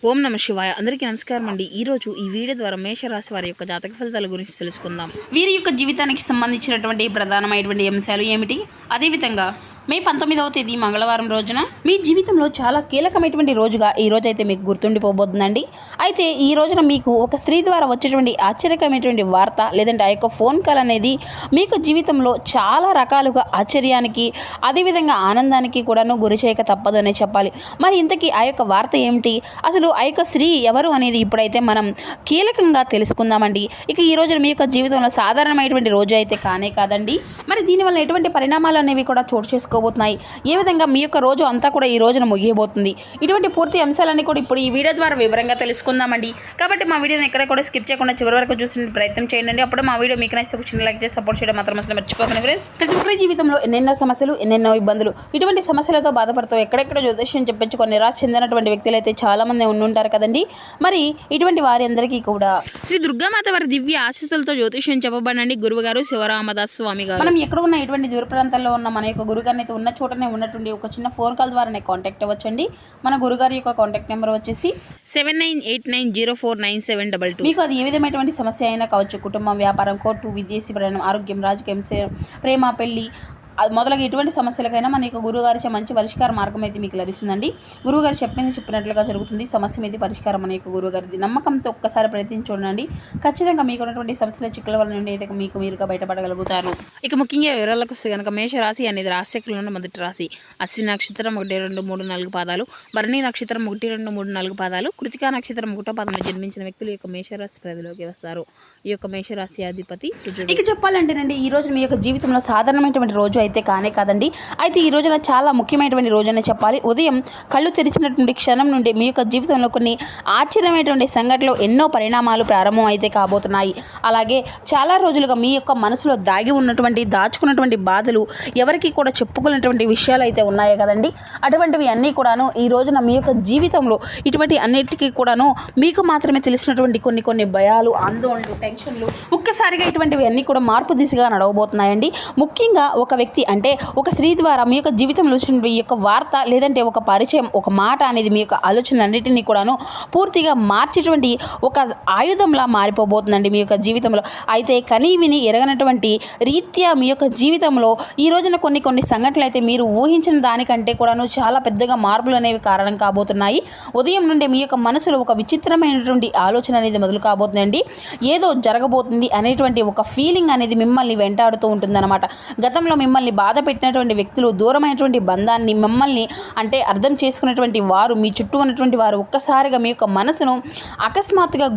ఓం నమ శివాయ. అందరికీ నమస్కారం అండి. ఈరోజు ఈ వీడియో ద్వారా మేషరాశి వారి యొక్క జాతక ఫలితాల గురించి తెలుసుకుందాం. వీరి యొక్క జీవితానికి సంబంధించినటువంటి ప్రధానమైనటువంటి అంశాలు ఏమిటి, అదేవిధంగా మే 19వ తేదీ మంగళవారం రోజున మీ జీవితంలో చాలా కీలకమైనటువంటి రోజుగా ఈ రోజు అయితే మీకు గుర్తుండిపోబోతుందండి. అయితే ఈ రోజున మీకు ఒక స్త్రీ ద్వారా వచ్చేటువంటి ఆశ్చర్యకరమైనటువంటి వార్త లేదంటే ఆ యొక్క ఫోన్ కాల్ అనేది మీకు జీవితంలో చాలా రకాలుగా ఆశ్చర్యానికి అదేవిధంగా ఆనందానికి కూడాను గురి చేయక తప్పదు అనే చెప్పాలి. మరి ఇంతకీ ఆ యొక్క వార్త ఏమిటి, అసలు ఆ యొక్క స్త్రీ ఎవరు అనేది ఇప్పుడైతే మనం కీలకంగా తెలుసుకుందామండి. ఇక ఈ రోజున మీ యొక్క జీవితంలో సాధారణమైనటువంటి రోజు అయితే కానే కాదండి. మరి దీనివల్ల ఎటువంటి పరిణామాలు అనేవి కూడా చోటు చేసుకోబోతున్నాయి, ఏ విధంగా మీ యొక్క రోజు అంతా కూడా ఈ రోజున ముగియబోతుంది, ఇటువంటి పూర్తి అంశాలన్నీ కూడా ఇప్పుడు ఈ వీడియో ద్వారా వివరంగా తెలుసుకుందామండి. కాబట్టి మా వీడియోని ఎక్కడ కూడా స్కిప్ చేయకుండా చివరి వరకు చూసిన ప్రయత్నం చేయండి. అప్పుడు మా వీడియో మీకు నచ్చితే చిన్న లైక్ చేసి సపోర్ట్ చేయడం మాత్రం అసలు మర్చిపోకండి ఫ్రెండ్స్. ప్రతి ఒక్కరి జీవితంలో ఎన్నెన్నో సమస్యలు, ఎన్నెన్నో ఇబ్బందులు, ఇటువంటి సమస్యలతో బాధపడుతూ ఎక్కడెక్కడ జ్యోతిష్యం చెప్పించుకొని నిరాశ చెందినటువంటి వ్యక్తులు అయితే చాలా మంది ఉండుంటారు కదండి. మరి ఇటువంటి వారి అందరికీ కూడా శ్రీ దుర్గామాత వారి దివ్య ఆశీస్సులతో జ్యోతిష్యం చెప్పబడండి గురువుగారు శివరామదాస్ స్వామి గారు. మనం ఎక్కడ ఉన్న ఇటువంటి దూర ప్రాంతాల్లో ఉన్న మన యొక్క గురుగారిని అయితే ఉన్న చోటనే ఉన్నటువంటి ఒక చిన్న ఫోన్ కాల్ ద్వారానే కాంటాక్ట్ అవ్వచ్చండి. మన గురుగారి యొక్క కాంటాక్ట్ నెంబర్ వచ్చేసి 7989049722. మీకు అది ఏ విధమైనటువంటి సమస్య అయినా కావచ్చు, కుటుంబం, వ్యాపారం, కోర్టు, విదేశీ ప్రయాణం, ఆరోగ్యం, రాజకీయం, ప్రేమ, పెళ్లి మొదలగా ఎటువంటి సమస్యలకైనా మన యొక్క గురువుగారి మంచి పరిష్కార మార్గం అయితే మీకు లభిస్తుందండి. గురువుగారు చెప్పినట్లుగా జరుగుతుంది. సమస్య మీద పరిష్కారం మన యొక్క గురువుగారిది. నమ్మకంతో ఒక్కసారి ప్రయత్నించి చూడండి. ఖచ్చితంగా మీకు ఉన్నటువంటి సమస్యల చిక్కుల వల్ల నుండి అయితే మీకు మీరుగా బయటపడగలుగుతారు. ఇక ముఖ్యంగా వివరాలకు వస్తే కనుక మేషరాశి అనేది రాశిచక్రంలో మొదటి రాశి. అశ్విని నక్షత్రం 1, 2, 3, 4 పాదాలు, భరణి నక్షత్రం 1, 2, 3, 4 పాదాలు, కృతికా నక్షత్రం 1వ పాదంలో జన్మించిన వ్యక్తులు ఈ యొక్క మేషరాశి పరిధిలోకి వస్తారు. ఈ యొక్క మేషరాశి అధిపతి కుజుడు. ఇక చెప్పాలంటేనండి, ఈ రోజు మీ యొక్క జీవితంలో సాధారణమైనటువంటి రోజు అయితే కానే కాదండి. అయితే ఈ రోజున చాలా ముఖ్యమైనటువంటి రోజు అనే చెప్పాలి. ఉదయం కళ్ళు తెరిచినటువంటి క్షణం నుండి మీ యొక్క జీవితంలో కొన్ని ఆశ్చర్యమైనటువంటి సంఘటనలు, ఎన్నో పరిణామాలు ప్రారంభం అయితే కాబోతున్నాయి. అలాగే చాలా రోజులుగా మీ యొక్క మనసులో దాచుకున్నటువంటి బాధలు, ఎవరికి కూడా చెప్పుకున్నటువంటి విషయాలు అయితే ఉన్నాయి కదండి. అటువంటివి అన్నీ కూడాను ఈ రోజున మీ యొక్క జీవితంలో ఇటువంటి అన్నిటికీ కూడాను మీకు మాత్రమే తెలిసినటువంటి కొన్ని భయాలు, ఆందోళనలు, టెన్షన్లు ఒక్కసారిగా ఇటువంటివి అన్నీ కూడా మార్పు దిశగా నడవబోతున్నాయండి. ముఖ్యంగా ఒక వ్యక్తి అంటే ఒక స్త్రీ ద్వారా మీ యొక్క జీవితంలో వచ్చిన ఈ యొక్క వార్త లేదంటే ఒక పరిచయం, ఒక మాట అనేది మీ యొక్క ఆలోచనలన్నిటినీ కూడాను పూర్తిగా మార్చేటువంటి ఒక ఆయుధంలా మారిపోబోతుందండి మీ యొక్క జీవితంలో. అయితే కనీవిని ఎరగనటువంటి రీత్యా మీ యొక్క జీవితంలో ఈ రోజున కొన్ని సంఘటనలు అయితే మీరు ఊహించిన దానికంటే కూడాను చాలా పెద్దగా మార్పులు అనేవి కారణం కాబోతున్నాయి. ఉదయం నుండి మీ యొక్క మనసులో ఒక విచిత్రమైనటువంటి ఆలోచన అనేది మొదలు కాబోతుందండి. ఏదో జరగబోతుంది అనేటువంటి ఒక ఫీలింగ్ అనేది మిమ్మల్ని వెంటాడుతూ ఉంటుందన్నమాట. గతంలో మిమ్మల్ని బాధ పెట్టినటువంటి వ్యక్తులు, దూరమైనటువంటి బంధాన్ని మిమ్మల్ని అంటే అర్థం చేసుకున్నటువంటి వారు, మీ చుట్టూ ఉన్నటువంటి వారు ఒక్కసారిగా మీ యొక్క మనసును అకస్మాత్తుగా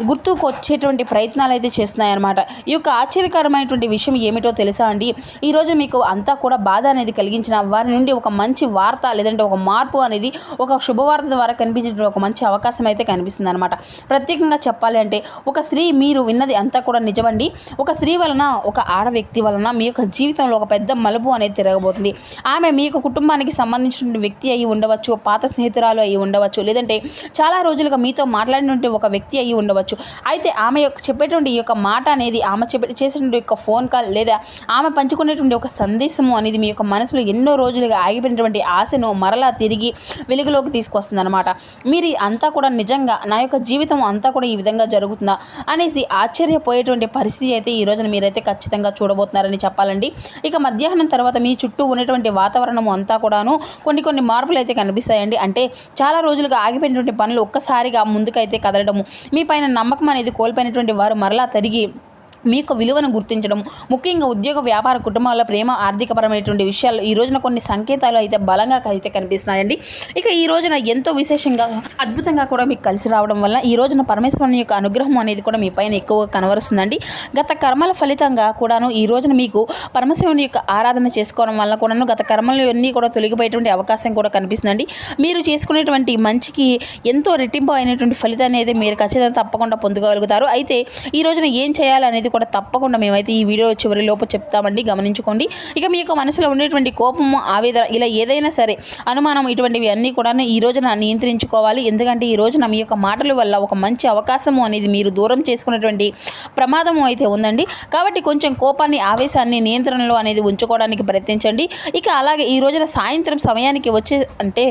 గుర్తుకు వచ్చేటువంటి ప్రయత్నాలు అయితే చేస్తున్నాయన్నమాట. ఈ యొక్క ఆశ్చర్యకరమైనటువంటి విషయం ఏమిటో తెలుసా అండి, ఈరోజు మీకు అంతా కూడా బాధ అనేది కలిగించిన వారి నుండి ఒక మంచి వార్త లేదంటే ఒక మార్పు అనేది ఒక శుభవార్త ద్వారా కనిపించే ఒక మంచి అవకాశం అయితే కనిపిస్తుంది అనమాట. ప్రత్యేకంగా చెప్పాలి అంటే ఒక స్త్రీ, మీరు విన్నది అంతా కూడా నిజమండి. ఒక స్త్రీ వలన, ఒక ఆడ వ్యక్తి వలన మీ యొక్క జీవితంలో ఒక పెద్ద మలుపు అనేది తిరగబోతుంది. ఆమె మీ యొక్క కుటుంబానికి సంబంధించిన వ్యక్తి అయి ఉండవచ్చు, పాత స్నేహితురాలు అయి ఉండవచ్చు, లేదంటే చాలా రోజులుగా మీతో మాట్లాడినటువంటి ఒక వ్యక్తి అయి ఉండవచ్చు. అయితే ఆమె యొక్క చెప్పేటువంటి ఈ యొక్క మాట అనేది, ఆమె చేసినటువంటి యొక్క ఫోన్ కాల్ లేదా ఆమె పంచుకునేటువంటి ఒక సందేశము అనేది మీ యొక్క మనసులో ఎన్నో రోజులుగా ఆగిపోయినటువంటి ఆశను మరలా తిరిగి వెలుగులోకి తీసుకొస్తుంది అనమాట. మీరు అంతా కూడా నిజంగా నా యొక్క జీవితం అంతా కూడా ఈ విధంగా జరుగుతుందా అనేసి ఆశ్చర్యపోయేటువంటి పరిస్థితి అయితే ఈ రోజున మీరైతే ఖచ్చితంగా చూడబోతున్నారని చెప్పాలండి. ఇక మధ్యాహ్నం తర్వాత మీ చుట్టూ ఉన్నటువంటి వాతావరణం అంతా కూడాను కొన్ని మార్పులు అయితే కనిపిస్తాయండి. అంటే చాలా రోజులుగా ఆగిపోయినటువంటి పనులు ఒక్కసారిగా ముందుకైతే కదలడము, మీ పైన నమ్మకం అనేది కోల్పోయినటువంటి వారు మరలా తిరిగి మీ యొక్క విలువను గుర్తించడం, ముఖ్యంగా ఉద్యోగ, వ్యాపార, కుటుంబాల, ప్రేమ, ఆర్థికపరమైనటువంటి విషయాల్లో ఈ రోజున కొన్ని సంకేతాలు అయితే బలంగా అయితే కనిపిస్తున్నాయండి. ఇక ఈ రోజున ఎంతో విశేషంగా, అద్భుతంగా కూడా మీకు కలిసి రావడం వల్ల ఈ రోజున పరమేశ్వరుని యొక్క అనుగ్రహం అనేది కూడా మీ పైన ఎక్కువగా కనబరుస్తుందండి. గత కర్మల ఫలితంగా కూడాను ఈ రోజున మీకు పరమశివుని యొక్క ఆరాధన చేసుకోవడం వల్ల కూడాను గత కర్మలు అన్నీ కూడా తొలగిపోయేటువంటి అవకాశం కూడా కనిపిస్తుందండి. మీరు చేసుకునేటువంటి మంచికి ఎంతో రెట్టింపు అయినటువంటి ఫలితాన్ని అయితే మీరు ఖచ్చితంగా తప్పకుండా పొందగలుగుతారు. అయితే ఈ రోజున ఏం చేయాలనేది కూడా తప్పకుండా మేమైతే ఈ వీడియో చివరి లోపు చెప్తామండి, గమనించుకోండి. ఇక మీ యొక్క మనసులో ఉండేటువంటి కోపము, ఆవేదన, ఇలా ఏదైనా సరే అనుమానం, ఇటువంటివి అన్నీ కూడా ఈ రోజున నియంత్రించుకోవాలి. ఎందుకంటే ఈ రోజున మీ యొక్క మాటల వల్ల ఒక మంచి అవకాశము అనేది మీరు దూరం చేసుకున్నటువంటి ప్రమాదము అయితే ఉందండి. కాబట్టి కొంచెం కోపాన్ని, ఆవేశాన్ని నియంత్రణలో అనేది ఉంచుకోవడానికి ప్రయత్నించండి. ఇక అలాగే ఈ రోజున సాయంత్రం సమయానికి వచ్చే అంటే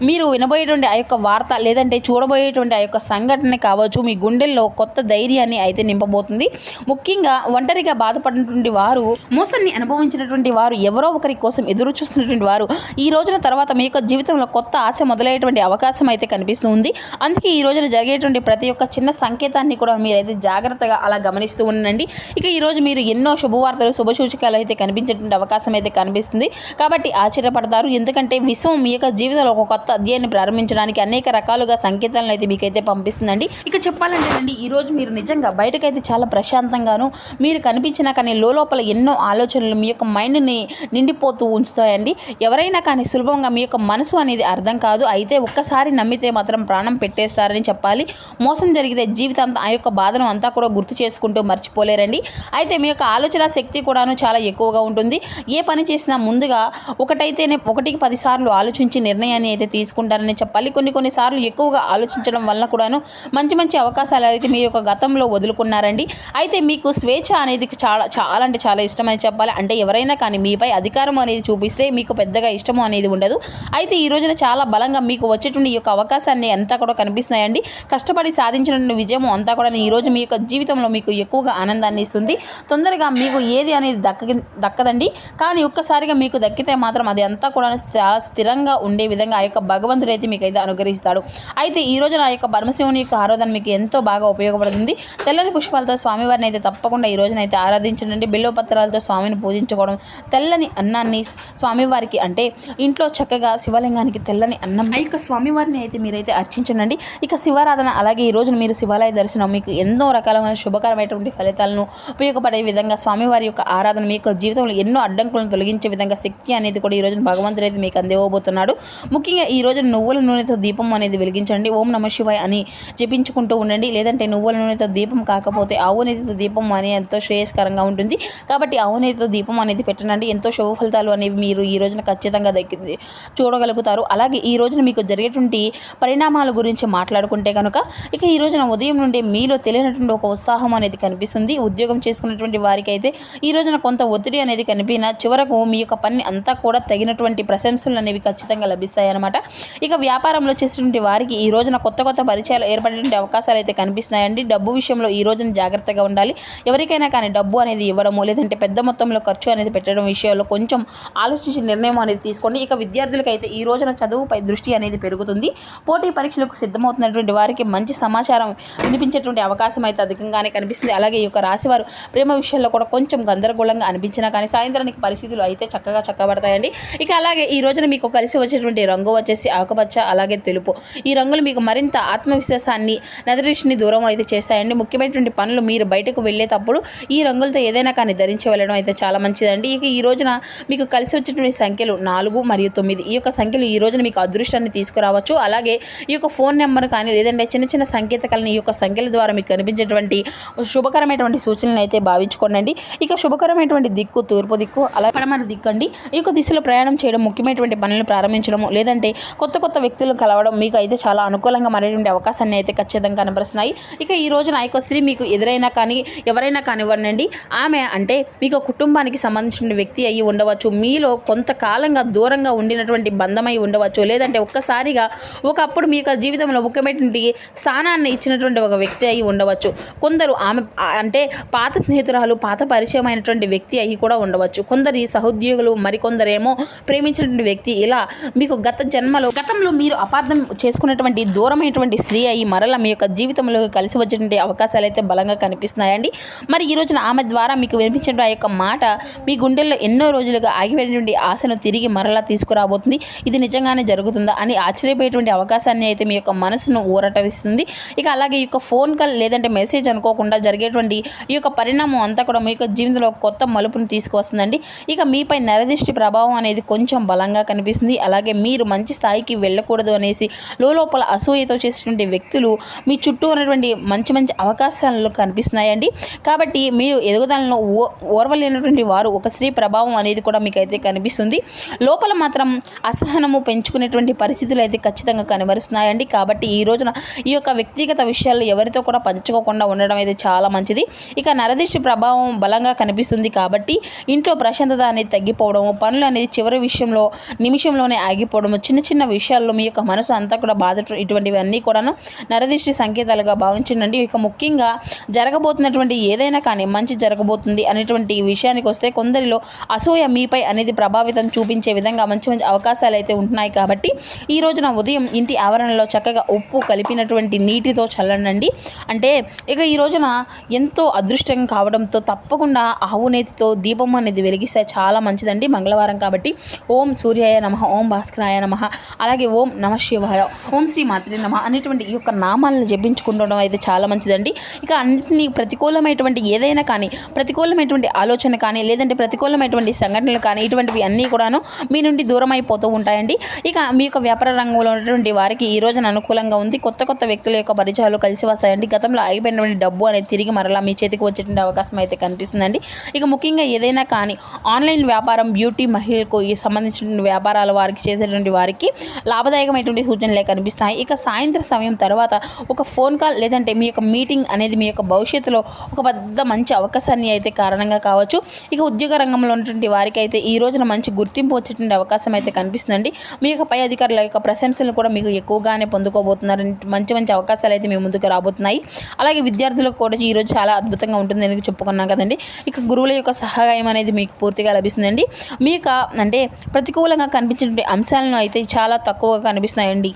మీరు వినబోయేటువంటి ఆ యొక్క వార్త లేదంటే చూడబోయేటువంటి ఆ యొక్క సంఘటన కావచ్చు మీ గుండెల్లో కొత్త ధైర్యాన్ని అయితే నింపబోతుంది. ముఖ్యంగా ఒంటరిగా బాధపడినటువంటి వారు, మోసాన్ని అనుభవించినటువంటి వారు, ఎవరో ఒకరి కోసం ఎదురు చూస్తున్నటువంటి వారు ఈ రోజున తర్వాత మీ యొక్క జీవితంలో కొత్త ఆశ మొదలయ్యేటువంటి అవకాశం అయితే కనిపిస్తూ ఉంది. అందుకే ఈ రోజున జరిగేటువంటి ప్రతి ఒక్క చిన్న సంకేతాన్ని కూడా మీరైతే జాగ్రత్తగా అలా గమనిస్తూ ఉండండి. ఇక ఈరోజు మీరు ఎన్నో శుభవార్తలు, శుభసూచకాలు అయితే కనిపించేటువంటి అవకాశం అయితే కనిపిస్తుంది. కాబట్టి ఆశ్చర్యపడతారు. ఎందుకంటే విశ్వం మీ యొక్క జీవితంలో ఒక కొత్త అధ్యాయాన్ని ప్రారంభించడానికి అనేక రకాలుగా సంకేతాలను అయితే మీకైతే పంపిస్తుందండి. ఇక చెప్పాలంటే అండి ఈరోజు మీరు నిజంగా బయటకైతే చాలా ప్రశాంతంగాను మీరు కనిపించినా కానీ లోపల ఎన్నో ఆలోచనలు మీ యొక్క మైండ్ని నిండిపోతూ ఉంచుతాయండి. ఎవరైనా కానీ సులభంగా మీ యొక్క మనసు అనేది అర్థం కాదు. అయితే ఒక్కసారి నమ్మితే మాత్రం ప్రాణం పెట్టేస్తారని చెప్పాలి. మోసం జరిగితే జీవితాంతం ఆ యొక్క బాధను అంతా కూడా గుర్తు చేసుకుంటూ మర్చిపోలేరండి. అయితే మీ యొక్క ఆలోచన శక్తి కూడాను చాలా ఎక్కువగా ఉంటుంది. ఏ పని చేసినా ముందుగా ఒకటికి 10 సార్లు ఆలోచించి నిర్ణయాన్ని అయితే తీసుకుంటారని చెప్పాలి. కొన్నిసార్లు ఎక్కువగా ఆలోచించడం వల్ల కూడాను మంచి అవకాశాలు అయితే మీ యొక్క గతంలో వదులుకున్నారండి. అయితే మీకు స్వేచ్ఛ అనేది చాలా అంటే చాలా ఇష్టమని చెప్పాలి. అంటే ఎవరైనా కానీ మీపై అధికారం అనేది చూపిస్తే మీకు పెద్దగా ఇష్టము అనేది ఉండదు. అయితే ఈ రోజున చాలా బలంగా మీకు వచ్చేటువంటి ఈ యొక్క అవకాశాన్ని అంతా కూడా కనిపిస్తున్నాయండి. కష్టపడి సాధించిన విజయం అంతా కూడా ఈరోజు మీ యొక్క జీవితంలో మీకు ఎక్కువగా ఆనందాన్ని ఇస్తుంది. తొందరగా మీకు ఏది అనేది దక్కదండి. కానీ ఒక్కసారిగా మీకు దక్కితే మాత్రం అది అంతా కూడా చాలా స్థిరంగా ఉండే విధంగా ఆ యొక్క భగవంతుడు అయితే మీకు అయితే అనుగ్రహిస్తాడు. అయితే ఈ రోజున ఆ యొక్క పరమశివుని యొక్క ఆరాధన మీకు ఎంతో బాగా ఉపయోగపడుతుంది. తెల్లని పుష్పాలతో స్వామివారిని అయితే తప్పకుండా ఈ రోజున అయితే ఆరాధించండి. బిల్వపత్రాలతో స్వామిని పూజించుకోవడం, తెల్లని అన్నాన్ని స్వామివారికి అంటే ఇంట్లో చక్కగా శివలింగానికి తెల్లని అన్నం ఆ యొక్క స్వామివారిని అయితే మీరైతే అర్చించండి. ఇక శివారాధన అలాగే ఈ రోజున మీరు శివాలయ దర్శనం మీకు ఎన్నో రకాలైన శుభకరమైనటువంటి ఫలితాలను ఉపయోగపడే విధంగా స్వామివారి యొక్క ఆరాధన మీ యొక్క జీవితంలో ఎన్నో అడ్డంకులను తొలగించే విధంగా శక్తి అనేది కూడా ఈ రోజున భగవంతుడు అయితే మీకు అందివ్వబోతున్నాడు. ముఖ్యంగా ఈ రోజు నువ్వుల నూనెతో దీపం అనేది వెలిగించండి. ఓం నమః శివాయ అని జపించుకుంటూ ఉండండి. లేదంటే నువ్వుల నూనెతో దీపం కాకపోతే ఆవు నెయ్యితో దీపం అని ఎంతో శ్రేయస్కరంగా ఉంటుంది. కాబట్టి ఆవు నెయ్యితో దీపం అనేది పెట్టనండి. ఎంతో శుభ ఫలితాలు అనేవి మీరు ఈ రోజున ఖచ్చితంగా చూడగలుగుతారు. అలాగే ఈ రోజున మీకు జరిగేటువంటి పరిణామాల గురించి మాట్లాడుకుంటే కనుక ఇక ఈ రోజున ఉదయం నుండి మీలో తెలియనటువంటి ఒక ఉత్సాహం అనేది కనిపిస్తుంది. ఉద్యోగం చేసుకున్నటువంటి వారికి అయితే ఈ రోజున కొంత ఒత్తిడి అనేది కనిపినా చివరకు మీ యొక్క పని అంతా కూడా తగినటువంటి ప్రశంసలు అనేవి ఖచ్చితంగా లభిస్తాయి అన్నమాట. ఇక వ్యాపారంలో చేసినటువంటి వారికి ఈ రోజున కొత్త పరిచయాలు ఏర్పడేటువంటి అవకాశాలు అయితే కనిపిస్తున్నాయండి. డబ్బు విషయంలో ఈ రోజున జాగ్రత్తగా ఉండాలి. ఎవరికైనా కానీ డబ్బు అనేది ఇవ్వడము లేదంటే పెద్ద మొత్తంలో ఖర్చు అనేది పెట్టడం విషయంలో కొంచెం ఆలోచించి నిర్ణయం అనేది తీసుకోండి. ఇక విద్యార్థులకైతే ఈ రోజున చదువుపై దృష్టి అనేది పెరుగుతుంది. పోటీ పరీక్షలకు సిద్ధమవుతున్నటువంటి వారికి మంచి సమాచారం వినిపించేటువంటి అవకాశం అయితే అధికంగానే కనిపిస్తుంది. అలాగే ఈ యొక్క రాశివారు ప్రేమ విషయంలో కూడా కొంచెం గందరగోళంగా అనిపించినా కానీ సాయంత్రానికి పరిస్థితులు అయితే చక్కగా చక్కబడతాయండి. ఇక అలాగే ఈ రోజున మీకు కలిసి వచ్చేటువంటి రంగు వచ్చేసి ఆకుపచ్చ అలాగే తెలుపు. ఈ రంగులు మీకు మరింత ఆత్మవిశ్వాసాన్ని, నదృష్టిని దూరం అయితే చేస్తాయండి. ముఖ్యమైనటువంటి పనులు మీరు బయటకు వెళ్ళేటప్పుడు ఈ రంగులతో ఏదైనా కానీ ధరించి వెళ్ళడం అయితే చాలా మంచిదండి. ఇక ఈ రోజున మీకు కలిసి వచ్చేటువంటి సంఖ్యలు 4 మరియు 9. ఈ యొక్క సంఖ్యలు ఈ రోజున మీకు అదృష్టాన్ని తీసుకురావచ్చు. అలాగే ఈ యొక్క ఫోన్ నెంబర్ కానీ లేదంటే చిన్న సంకేతకాలను ఈ యొక్క సంఖ్యల ద్వారా మీకు కనిపించేటువంటి శుభకరమైనటువంటి సూచనలు అయితే భావించుకోండి. ఇక శుభకరమైనటువంటి దిక్కు తూర్పు దిక్కు, అలాగే పడమర దిక్కు అండి. ఈ యొక్క దిశలో ప్రయాణం చేయడం, ముఖ్యమైనటువంటి పనులను ప్రారంభించడము లేదంటే కొత్త వ్యక్తులను కలవడం మీకు అయితే చాలా అనుకూలంగా మారేటువంటి అవకాశాన్ని అయితే ఖచ్చితంగా కనబరుస్తున్నాయి. ఇక ఈ రోజున ఆ యొక్క స్త్రీ మీకు ఎదురైనా కానీ ఎవరైనా కానివ్వండి, ఆమె అంటే మీకు కుటుంబానికి సంబంధించిన వ్యక్తి అయ్యి ఉండవచ్చు. మీలో కొంతకాలంగా దూరంగా ఉండినటువంటి బంధమై ఉండవచ్చు. లేదంటే ఒక్కసారిగా ఒకప్పుడు మీ యొక్క జీవితంలో ముఖ్యమైనటువంటి స్థానాన్ని ఇచ్చినటువంటి ఒక వ్యక్తి అయి ఉండవచ్చు. కొందరు ఆమె అంటే పాత స్నేహితురాలు, పాత పరిచయమైనటువంటి వ్యక్తి అయి కూడా ఉండవచ్చు. కొందరి సహోద్యోగులు, మరికొందరేమో ప్రేమించినటువంటి వ్యక్తి. ఇలా మీకు గతంలో మీరు అపార్థం చేసుకున్నటువంటి దూరమైనటువంటి స్త్రీ అయి మరలా మీ యొక్క జీవితంలో కలిసి వచ్చేటువంటి అవకాశాలు అయితే బలంగా కనిపిస్తున్నాయండి. మరి ఈ రోజున ఆమె ద్వారా మీకు వినిపించిన ఆ యొక్క మాట మీ గుండెల్లో ఎన్నో రోజులుగా ఆగిపోయినటువంటి ఆశను తిరిగి మరలా తీసుకురాబోతుంది. ఇది నిజంగానే జరుగుతుందా అని ఆశ్చర్యపోయేటువంటి అవకాశాన్ని అయితే మీ యొక్క మనసును ఊరటరిస్తుంది. ఇక అలాగే ఈ యొక్క ఫోన్ కాల్ లేదంటే మెసేజ్ అనుకోకుండా జరిగేటువంటి ఈ యొక్క పరిణామం అంతా కూడా మీ యొక్క జీవితంలో కొత్త మలుపును తీసుకువస్తుందండి. ఇక మీపై నరదిష్టి ప్రభావం అనేది కొంచెం బలంగా కనిపిస్తుంది. అలాగే మీరు మంచి స్థాయికి వెళ్ళకూడదు అనేసి లోపల అసూయతో చేసేటువంటి వ్యక్తులు మీ చుట్టూ ఉన్నటువంటి మంచి అవకాశాలు కనిపిస్తున్నాయండి. కాబట్టి మీరు ఎదుగుదలను ఓర్వలేనటువంటి వారు ఒక స్త్రీ ప్రభావం అనేది కూడా మీకైతే కనిపిస్తుంది. లోపల మాత్రం అసహనము పెంచుకునేటువంటి పరిస్థితులు అయితే ఖచ్చితంగా కనబరుస్తున్నాయండి. కాబట్టి ఈ రోజున ఈ యొక్క వ్యక్తిగత విషయాలు ఎవరితో కూడా పంచుకోకుండా ఉండడం అయితే చాలా మంచిది. ఇక నరదిష్టి ప్రభావం బలంగా కనిపిస్తుంది కాబట్టి ఇంట్లో ప్రశాంతత అనేది తగ్గిపోవడము, పనులు అనేది చివరి విషయంలో నిమిషంలోనే ఆగిపోవడము, చిన్న చిన్న విషయాల్లో మీ యొక్క మనసు అంతా కూడా బాధ, ఇటువంటివన్నీ కూడాను నరదిష్టి సంకేతాలుగా భావించండి. ఇక ముఖ్యంగా జరగబోతున్నటువంటి ఏదైనా కానీ మంచి జరగబోతుంది అనేటువంటి విషయానికి వస్తే కొందరిలో అసూయ మీపై అనేది ప్రభావితం చూపించే విధంగా మంచి మంచి అవకాశాలు అయితే ఉంటున్నాయి. కాబట్టి ఈ రోజున ఉదయం ఇంటి ఆవరణలో చక్కగా ఉప్పు కలిపినటువంటి నీటితో చల్లండి. అంటే ఇక ఈ రోజున ఎంతో అదృష్టం కావడంతో తప్పకుండా ఆవు నేతితో దీపం అనేది వెలిగిస్తే చాలా మంచిదండి. మంగళవారం కాబట్టి ఓం సూర్యాయ నమః, ఓం భాస్కరాయ నమః, అలాగే ఓం నమః శివాయ, ఓం శ్రీ మాత్రే నమః అనేటువంటి ఈ యొక్క నామాలను జపించుకుంటడం అయితే చాలా మంచిదండి. ఇక అన్నింటినీ ప్రతికూలమైనటువంటి ఏదైనా కానీ, ప్రతికూలమైనటువంటి ఆలోచన కానీ, లేదంటే ప్రతికూలమైనటువంటి సంఘటనలు కానీ, ఇటువంటివి అన్నీ కూడాను మీ నుండి దూరం అయిపోతూ ఉంటాయండి. ఇక మీ యొక్క వ్యాపార రంగంలో ఉన్నటువంటి వారికి ఈ రోజున అనుకూలంగా ఉంది. కొత్త కొత్త వ్యక్తుల యొక్క పరిచయాలు కలిసి వస్తాయండి. గతంలో ఆగిపోయినటువంటి డబ్బు అనేది తిరిగి మరలా మీ చేతికి వచ్చేటువంటి అవకాశం అయితే కనిపిస్తుందండి. ఇక ముఖ్యంగా ఏదైనా కానీ ఆన్లైన్ వ్యాపారం, బ్యూటీ, మహిళలకు సంబంధించిన వ్యాపారాల వారికి చేసేటువంటి వారికి లాభదాయకమైనటువంటి సూచనలే కనిపిస్తాయి. ఇక సాయంత్రం సమయం తర్వాత ఒక ఫోన్ కాల్ లేదంటే మీ యొక్క మీటింగ్ అనేది మీ యొక్క భవిష్యత్తులో ఒక పెద్ద మంచి అవకాశాన్ని అయితే కారణంగా కావచ్చు. ఇక ఉద్యోగ రంగంలో ఉన్నటువంటి వారికి అయితే ఈ రోజున మంచి గుర్తింపు వచ్చేటువంటి అవకాశం అయితే కనిపిస్తుందండి. మీ యొక్క పై అధికారుల యొక్క ప్రశంసలు కూడా మీకు ఎక్కువగానే పొందుకోబోతున్నారు. మంచి మంచి అవకాశాలు అయితే మీ ముందుకు రాబోతున్నాయి. అలాగే విద్యార్థులకు కూడా ఈరోజు చాలా అద్భుతంగా ఉంటుంది అని చెప్పుకున్నాం కదండి. ఇక గురువుల యొక్క సహాయం అనేది మీకు పూర్తిగా లభిస్తుందండి. మీ యొక్క అంటే ప్రతికూలంగా కనిపించేటువంటి అంశాలను అయితే చాలా తక్కువగా కనిపిస్తున్నాయండి.